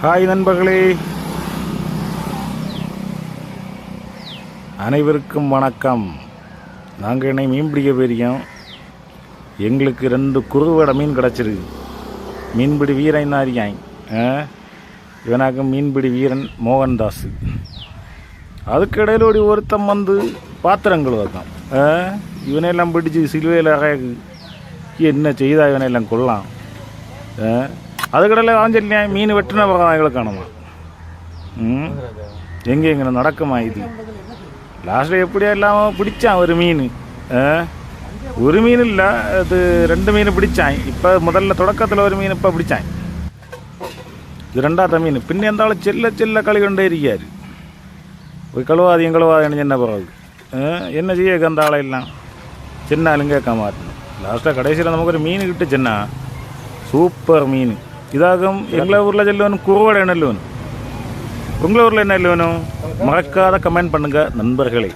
Hi நண்பர்களே, அனைவருக்கும் வணக்கம். நாங்கள் என்னை மீன் பிடிக்க போயிருக்கோம். எங்களுக்கு 2 குறுவடை மீன் கிடச்சிருக்கு. மீன்பிடி வீரன் தான் இருக்கான். இவனாக்கு மீன்பிடி வீரன் மோகன்தாஸ். அதுக்கிடையில் ஒருத்தன் வந்து பாத்திரங்கள் வைக்கான். இவனையெல்லாம் பிடிச்சி சிலுவையில் என்ன செய்தா இவனையெல்லாம் கொள்ளலாம். அதுக்கடையில் வாஞ்சல்லையா மீன் வெட்டின எங்களை காணுமா? எங்கே நடக்குமா இது? லாஸ்ட்டில் எப்படியா இல்லாமல் பிடிச்சான் ஒரு மீன். ஒரு மீன் இல்லை, அது 2 மீன் பிடிச்சான். இப்போ முதல்ல தொடக்கத்தில் ஒரு மீன் இப்போ பிடிச்சான். இது 2ஆவது மீன். பின்ன எந்த ஆள் செல்ல களி கொண்டே இருக்கார். போய் கழுவாதையும் கழுவாதைன்னு என்ன பிறகு என்ன செய்ய அந்த ஆளையெல்லாம் சின்னாலும் கேட்க மாட்டேன். லாஸ்ட்டாக கடைசியில் நமக்கு ஒரு மீன் கிட்டுச்சுன்னா சூப்பர் மீன். இதாகும் எங்கள் ஊரில் செல்லுவனும் குறுவடை என்ன இல்லவனும். உங்கள் ஊரில் என்ன இல்லவனும் மறக்காத கமெண்ட் பண்ணுங்கள் நண்பர்களே.